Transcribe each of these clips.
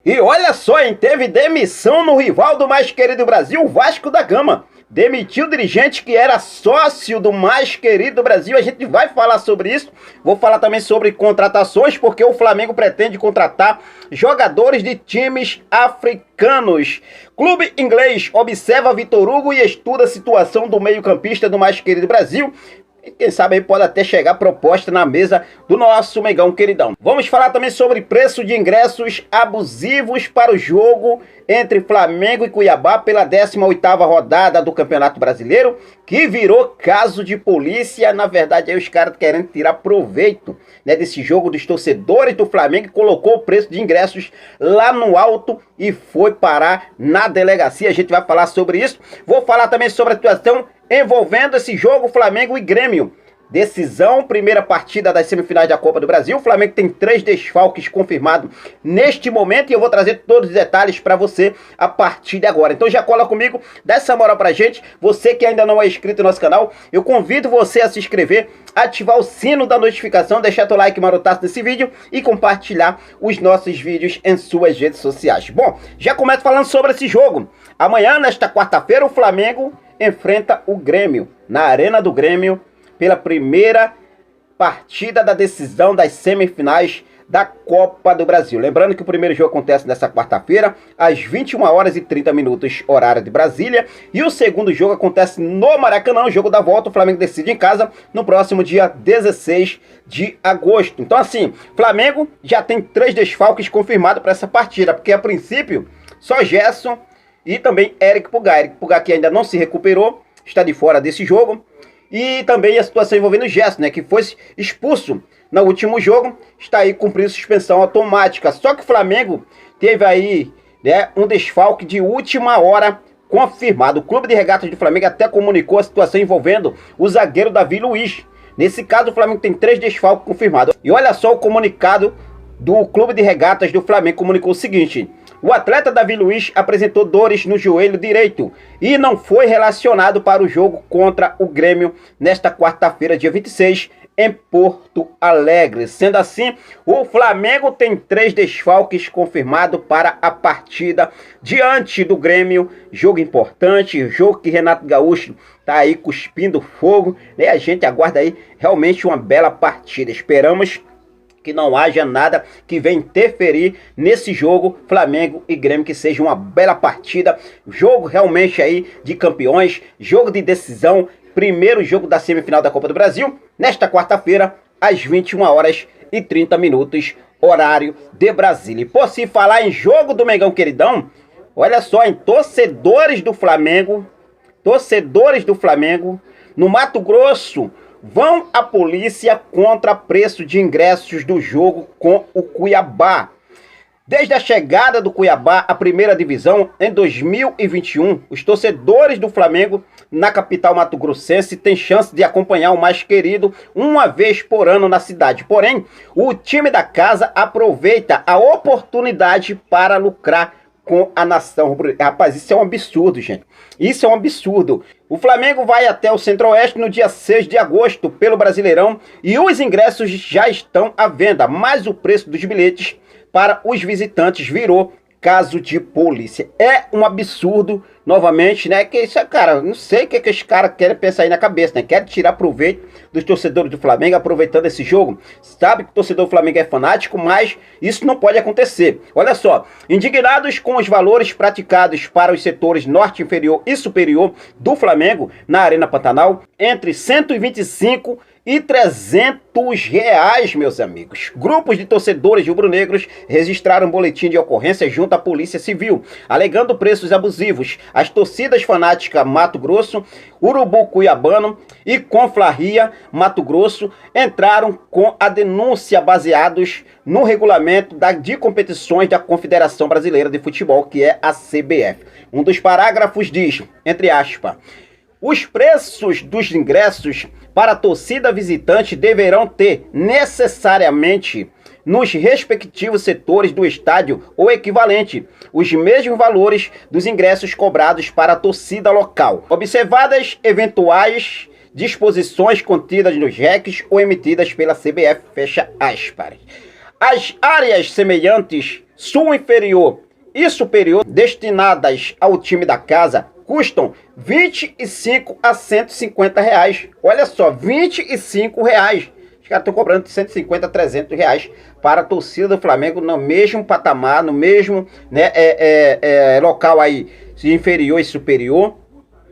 E olha só, hein? Teve demissão no rival do mais querido Brasil, o Vasco da Gama. Demitiu o dirigente que era sócio do mais querido Brasil. A gente vai falar sobre isso. Vou falar também sobre contratações, porque o Flamengo pretende contratar jogadores de times africanos. Clube inglês observa Vitor Hugo e estuda a situação do meio-campista do mais querido Brasil. E quem sabe aí pode até chegar proposta na mesa do nosso Mengão queridão. Vamos falar também sobre preço de ingressos abusivos para o jogo entre Flamengo e Cuiabá pela 18ª rodada do Campeonato Brasileiro, que virou caso de polícia. Na verdade, aí os caras querendo tirar proveito, né, desse jogo dos torcedores do Flamengo, e colocou o preço de ingressos lá no alto e foi parar na delegacia. A gente vai falar sobre isso. Vou falar também sobre a situação envolvendo esse jogo Flamengo e Grêmio. Decisão, primeira partida das semifinais da Copa do Brasil. O Flamengo tem 3 desfalques confirmados neste momento e eu vou trazer todos os detalhes para você a partir de agora. Então já cola comigo, dá essa moral pra gente. Você que ainda não é inscrito no nosso canal, eu convido você a se inscrever, ativar o sino da notificação, deixar teu like marotaço nesse vídeo e compartilhar os nossos vídeos em suas redes sociais. Bom, já começo falando sobre esse jogo. Amanhã, nesta quarta-feira, o Flamengo enfrenta o Grêmio na Arena do Grêmio pela primeira partida da decisão das semifinais da Copa do Brasil. Lembrando que o primeiro jogo acontece nessa quarta-feira, às 21h30, horário de Brasília. E o segundo jogo acontece no Maracanã, o jogo da volta. O Flamengo decide em casa no próximo dia 16 de agosto. Então assim, Flamengo já tem 3 desfalques confirmados para essa partida, porque a princípio só Gerson e também Eric Pulgar. Eric Pulgar que ainda não se recuperou, está de fora desse jogo. E também a situação envolvendo o Gerson, né, que foi expulso no último jogo, está aí cumprindo suspensão automática. Só que o Flamengo teve aí, né, um desfalque de última hora confirmado. O Clube de Regatas do Flamengo até comunicou a situação envolvendo o zagueiro Davi Luiz. Nesse caso, o Flamengo tem 3 desfalques confirmados. E olha só o comunicado do Clube de Regatas do Flamengo, comunicou o seguinte: o atleta Davi Luiz apresentou dores no joelho direito e não foi relacionado para o jogo contra o Grêmio nesta quarta-feira, dia 26, em Porto Alegre. Sendo assim, o Flamengo tem 3 desfalques confirmados para a partida diante do Grêmio. Jogo importante, jogo que Renato Gaúcho tá aí cuspindo fogo, né? A gente aguarda aí realmente uma bela partida. Esperamos que não haja nada que venha interferir nesse jogo Flamengo e Grêmio, que seja uma bela partida, jogo realmente aí de campeões, jogo de decisão, primeiro jogo da semifinal da Copa do Brasil, nesta quarta-feira, às 21h30, horário de Brasília. E por se falar em jogo do Mengão queridão, olha só, em torcedores do Flamengo, no Mato Grosso, vão à polícia contra preço de ingressos do jogo com o Cuiabá. Desde a chegada do Cuiabá à primeira divisão em 2021, os torcedores do Flamengo na capital mato-grossense têm chance de acompanhar o mais querido uma vez por ano na cidade. Porém, o time da casa aproveita a oportunidade para lucrar com a nação. Rapaz, isso é um absurdo, gente. Isso é um absurdo. O Flamengo vai até o Centro-Oeste no dia 6 de agosto pelo Brasileirão e os ingressos já estão à venda, mas o preço dos bilhetes para os visitantes virou caso de polícia. É um absurdo, novamente, né? Que isso, cara, não sei o que esses caras querem pensar aí na cabeça, né? Querem tirar proveito dos torcedores do Flamengo aproveitando esse jogo. Sabe que o torcedor do Flamengo é fanático, mas isso não pode acontecer. Olha só, indignados com os valores praticados para os setores norte inferior e superior do Flamengo na Arena Pantanal, entre 125 e R$300, meus amigos. Grupos de torcedores rubro-negros registraram um boletim de ocorrência junto à Polícia Civil, alegando preços abusivos. As torcidas fanáticas Mato Grosso, Urubu Cuiabano e Conflarria Mato Grosso entraram com a denúncia baseados no regulamento de competições da Confederação Brasileira de Futebol, que é a CBF. Um dos parágrafos diz, entre aspas, os preços dos ingressos para a torcida visitante deverão ter necessariamente nos respectivos setores do estádio ou equivalente os mesmos valores dos ingressos cobrados para a torcida local, observadas eventuais disposições contidas nos RECs ou emitidas pela CBF, fecha aspas. As áreas semelhantes sul inferior e superior destinadas ao time da casa custam 25 a 150 reais. Olha só, 25 reais. Os caras estão cobrando de 150 a 300 reais para a torcida do Flamengo no mesmo patamar, no mesmo, né, local aí, inferior e superior.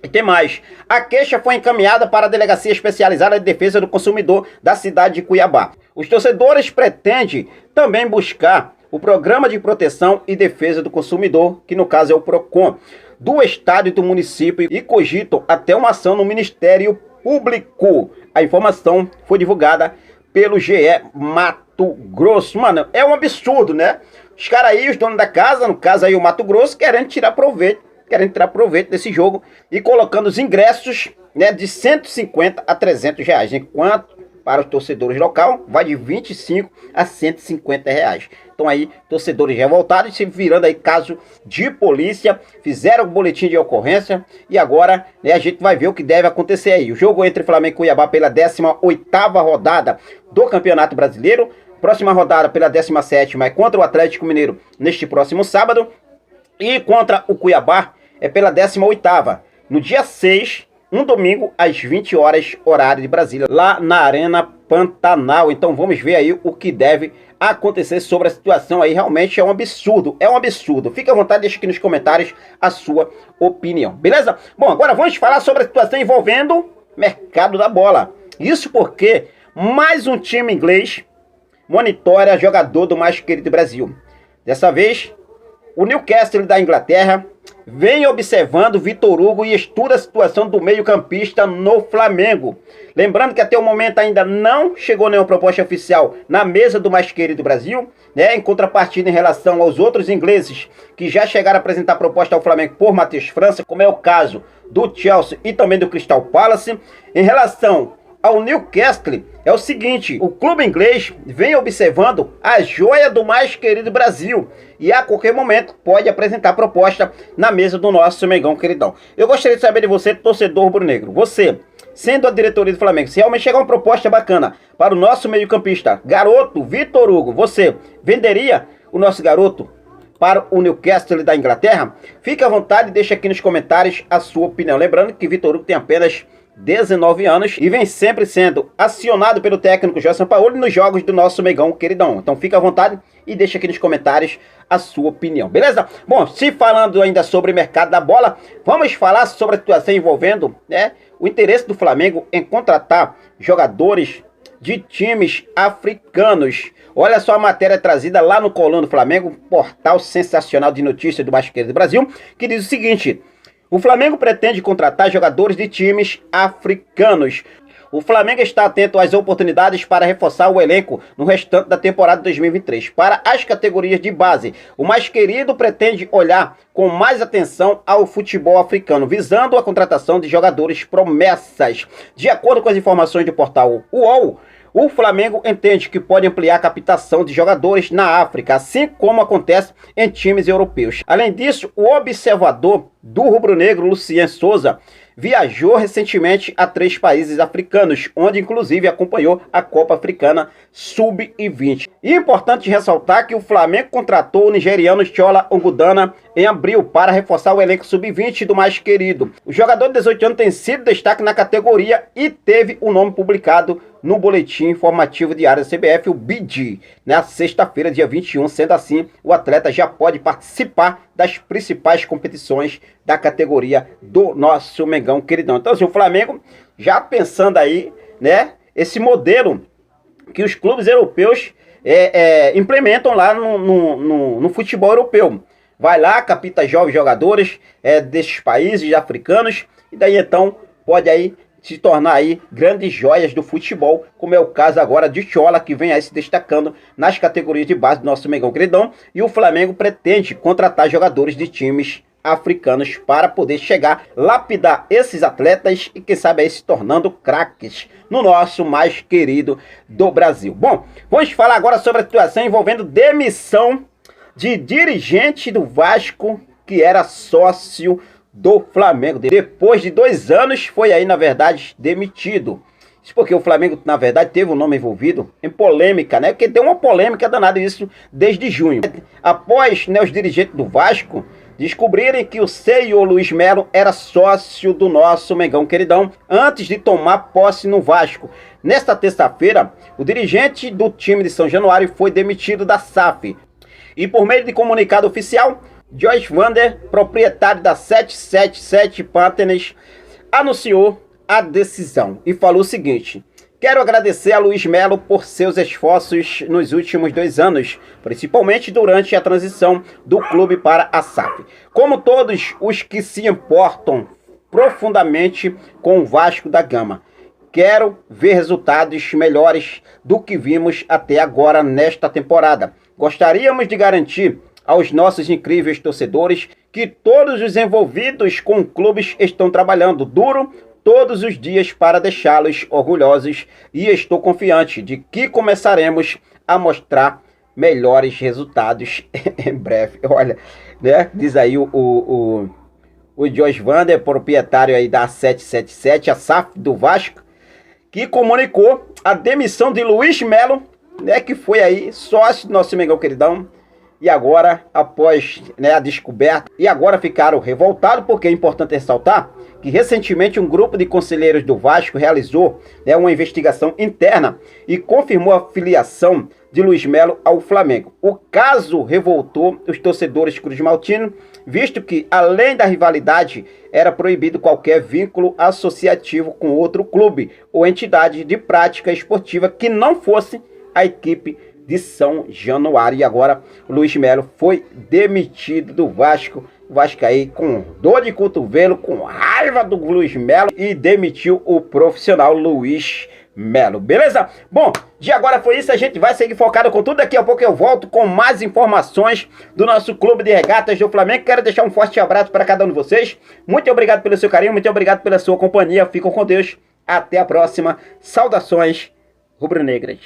E tem mais. A queixa foi encaminhada para a Delegacia Especializada de Defesa do Consumidor da cidade de Cuiabá. Os torcedores pretendem também buscar o Programa de Proteção e Defesa do Consumidor, que no caso é o PROCON, do estado e do município, e cogitam até uma ação no Ministério Público. A informação foi divulgada pelo GE Mato Grosso. Mano, é um absurdo, né? Os caras aí, os donos da casa, no caso aí o Mato Grosso, querendo tirar proveito desse jogo e colocando os ingressos, né, de 150 a 300 reais, enquanto para os torcedores local vai de 25 a 150 reais. Então aí, torcedores revoltados se virando aí caso de polícia, fizeram o boletim de ocorrência e agora, né, a gente vai ver o que deve acontecer aí. O jogo entre Flamengo e Cuiabá pela 18ª rodada do Campeonato Brasileiro, próxima rodada pela 17ª é contra o Atlético Mineiro neste próximo sábado e contra o Cuiabá é pela 18ª, no dia 6, um domingo, às 20 horas, horário de Brasília, lá na Arena Pantanal. Então vamos ver aí o que deve acontecer sobre a situação aí. Realmente é um absurdo, Fique à vontade, deixe aqui nos comentários a sua opinião, beleza? Bom, agora vamos falar sobre a situação envolvendo mercado da bola. Isso porque mais um time inglês monitora jogador do mais querido Brasil. Dessa vez, o Newcastle da Inglaterra vem observando Vitor Hugo e estuda a situação do meio-campista no Flamengo. Lembrando que até o momento ainda não chegou nenhuma proposta oficial na mesa do mais querido Brasil, né? Em contrapartida em relação aos outros ingleses que já chegaram a apresentar proposta ao Flamengo por Matheus França, como é o caso do Chelsea e também do Crystal Palace. Em relação ao Newcastle, é o seguinte: o clube inglês vem observando a joia do mais querido Brasil e a qualquer momento pode apresentar proposta na mesa do nosso Mengão queridão. Eu gostaria de saber de você, torcedor rubro-negro, você, sendo a diretoria do Flamengo, se realmente chegar uma proposta bacana para o nosso meio-campista, garoto Vitor Hugo, você venderia o nosso garoto para o Newcastle da Inglaterra? Fique à vontade e deixe aqui nos comentários a sua opinião. Lembrando que Vitor Hugo tem apenas 19 anos e vem sempre sendo acionado pelo técnico Jorge Sampaoli nos jogos do nosso Mengão queridão. Então fica à vontade e deixa aqui nos comentários a sua opinião, beleza? Bom, se falando ainda sobre o mercado da bola, vamos falar sobre a situação envolvendo, né, o interesse do Flamengo em contratar jogadores de times africanos. Olha só a matéria trazida lá no Coluna do Flamengo, portal sensacional de notícias do mais querido Brasil, que diz o seguinte: o Flamengo pretende contratar jogadores de times africanos. O Flamengo está atento às oportunidades para reforçar o elenco no restante da temporada 2023. Para as categorias de base, o mais querido pretende olhar com mais atenção ao futebol africano, visando a contratação de jogadores promessas. De acordo com as informações do portal UOL, o Flamengo entende que pode ampliar a captação de jogadores na África, assim como acontece em times europeus. Além disso, o observador do rubro-negro Lucien Souza viajou recentemente a 3 países africanos, onde inclusive acompanhou a Copa Africana Sub-20. E é importante ressaltar que o Flamengo contratou o nigeriano Chola Ongudana em abril para reforçar o elenco Sub-20 do mais querido. O jogador de 18 anos tem sido destaque na categoria e teve o nome publicado no boletim informativo diário da CBF, o BID, na sexta-feira, dia 21. Sendo assim, o atleta já pode participar das principais competições da categoria do nosso Mengão queridão. Então, assim, o Flamengo já pensando aí, né, esse modelo que os clubes europeus implementam lá no futebol europeu. Vai lá, capta jovens jogadores desses países africanos e daí então pode aí se tornar aí grandes joias do futebol, como é o caso agora de Chola, que vem aí se destacando nas categorias de base do nosso Mengão queridão, e o Flamengo pretende contratar jogadores de times africanos para poder chegar, lapidar esses atletas e quem sabe aí se tornando craques no nosso mais querido do Brasil. Bom, vamos falar agora sobre a situação envolvendo demissão de dirigente do Vasco que era sócio do Flamengo. Depois de 2 anos foi aí, na verdade, demitido. porque o Flamengo, na verdade, teve um nome envolvido em polêmica, né? Porque tem uma polêmica danada isso desde junho. Após, né, os dirigentes do Vasco descobrirem que o senhor Luiz Melo era sócio do nosso Mengão queridão antes de tomar posse no Vasco. Nesta terça-feira, o dirigente do time de São Januário foi demitido da SAF. E por meio de comunicado oficial, Joyce Vander, proprietário da 777 Partners, anunciou a decisão e falou o seguinte: quero agradecer a Luiz Melo por seus esforços nos últimos 2 anos, principalmente durante a transição do clube para a SAF. Como todos os que se importam profundamente com o Vasco da Gama, quero ver resultados melhores do que vimos até agora nesta temporada. Gostaríamos de garantir aos nossos incríveis torcedores que todos os envolvidos com clubes estão trabalhando duro todos os dias para deixá-los orgulhosos e estou confiante de que começaremos a mostrar melhores resultados em breve. Olha, né? Diz aí o Joyce Vander, proprietário aí da 777, a SAF do Vasco, que comunicou a demissão de Luiz Melo, né, que foi aí sócio do nosso Mengão queridão. E agora, após, né, a descoberta, e agora ficaram revoltados, porque é importante ressaltar que recentemente um grupo de conselheiros do Vasco realizou, né, uma investigação interna e confirmou a filiação de Luiz Melo ao Flamengo. O caso revoltou os torcedores cruz-maltinos, visto que, além da rivalidade, era proibido qualquer vínculo associativo com outro clube ou entidade de prática esportiva que não fosse a equipe de São Januário. E agora o Luiz Melo foi demitido do Vasco. O Vasco aí com dor de cotovelo, com raiva do Luiz Melo, e demitiu o profissional Luiz Melo. Beleza? Bom, de agora foi isso. A gente vai seguir focado com tudo. Daqui a pouco eu volto com mais informações do nosso clube de regatas do Flamengo. Quero deixar um forte abraço para cada um de vocês. Muito obrigado pelo seu carinho, muito obrigado pela sua companhia. Fiquem com Deus. Até a próxima. Saudações rubro-negras.